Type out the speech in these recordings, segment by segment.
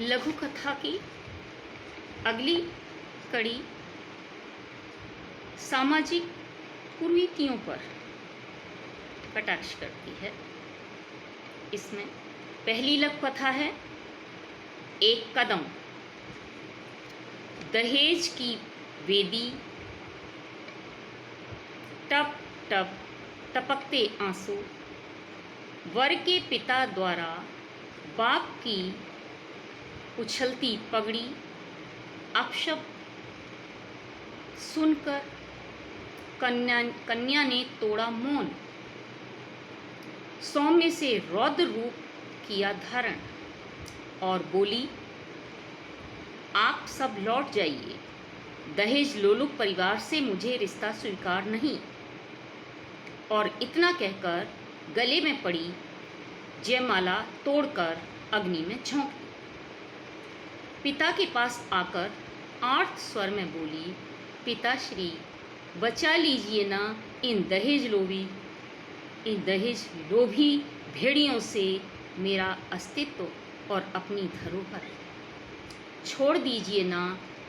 लघु कथा की अगली कड़ी सामाजिक कुरीतियों पर कटाक्ष करती है। इसमें पहली लघु कथा है एक कदम। दहेज की वेदी, टप टप टपकते आंसू, वर के पिता द्वारा बाप की उछलती पगड़ी, अपशब्द सुनकर कन्या ने तोड़ा मौन, सौम्य से रौद्र रूप किया धारण और बोली, आप सब लौट जाइए, दहेज लोलुप परिवार से मुझे रिश्ता स्वीकार नहीं। और इतना कहकर गले में पड़ी जयमाला तोड़कर अग्नि में झोंक दी। पिता के पास आकर आर्त स्वर में बोली, पिताश्री बचा लीजिए ना इन दहेज लोभी भेड़ियों से मेरा अस्तित्व और अपनी धरोहर। छोड़ दीजिए ना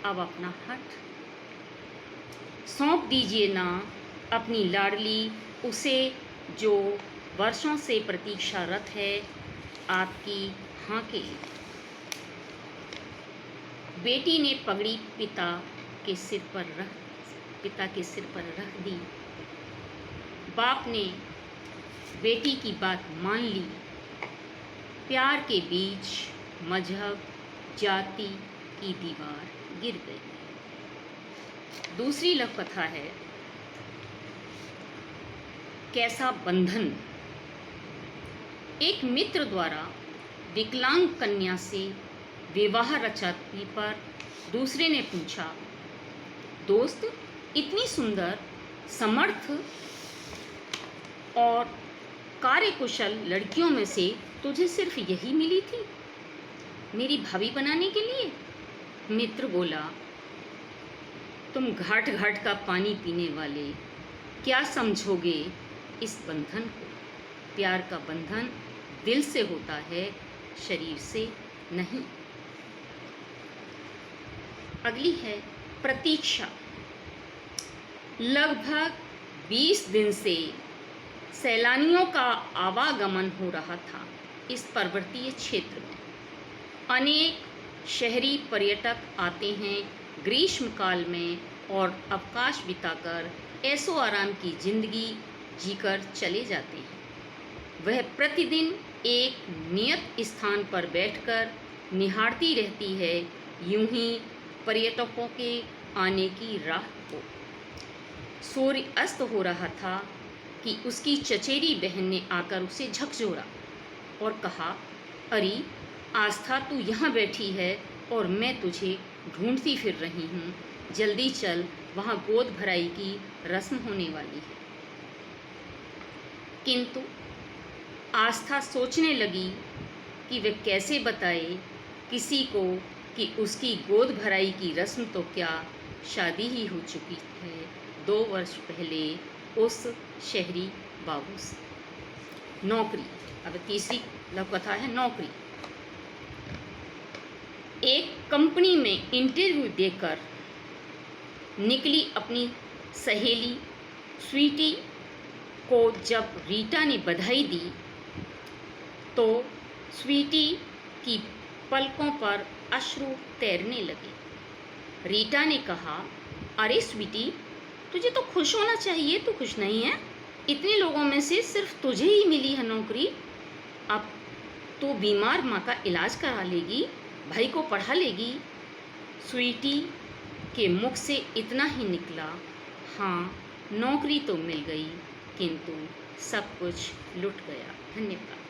अब अपना हठ, सौंप दीजिए ना अपनी लाडली उसे जो वर्षों से प्रतीक्षारत है आपकी हाँ के लिए। बेटी ने पगड़ी पिता के सिर पर रख दी। बाप ने बेटी की बात मान ली। प्यार के बीच मजहब जाति की दीवार गिर गई। दूसरी लघु कथा है कैसा बंधन। एक मित्र द्वारा विकलांग कन्या से विवाह रचाने पर दूसरे ने पूछा, दोस्त इतनी सुंदर, समर्थ और कार्यकुशल लड़कियों में से तुझे सिर्फ यही मिली थी मेरी भाभी बनाने के लिए? मित्र बोला, तुम घाट घाट का पानी पीने वाले क्या समझोगे इस बंधन को? प्यार का बंधन दिल से होता है, शरीर से नहीं। अगली है प्रतीक्षा। लगभग 20 दिन से सैलानियों का आवागमन हो रहा था इस पर्वतीय क्षेत्र में। अनेक शहरी पर्यटक आते हैं ग्रीष्मकाल में और अवकाश बिताकर ऐशो आराम की जिंदगी जीकर चले जाते हैं। वह प्रतिदिन एक नियत स्थान पर बैठकर निहारती रहती है यूं ही पर्यटकों के आने की राह को। सूर्य अस्त हो रहा था कि उसकी चचेरी बहन ने आकर उसे झकझोरा और कहा, अरे आस्था तू यहाँ बैठी है और मैं तुझे ढूंढती फिर रही हूँ, जल्दी चल, वहाँ गोद भराई की रस्म होने वाली है। किंतु आस्था सोचने लगी कि वह कैसे बताए किसी को कि उसकी गोद भराई की रस्म तो क्या, शादी ही हो चुकी है 2 वर्ष पहले उस शहरी बाबू से। नौकरी। अब तीसरी लघु कथा है नौकरी। एक कंपनी में इंटरव्यू देकर निकली अपनी सहेली स्वीटी को जब रीटा ने बधाई दी तो स्वीटी की पलकों पर अश्रु तैरने लगे। रीटा ने कहा, अरे स्वीटी तुझे तो खुश होना चाहिए, तू खुश नहीं है? इतने लोगों में से सिर्फ तुझे ही मिली है नौकरी। अब तो बीमार माँ का इलाज करा लेगी, भाई को पढ़ा लेगी। स्वीटी के मुख से इतना ही निकला, हाँ नौकरी तो मिल गई किंतु सब कुछ लुट गया। धन्यवाद।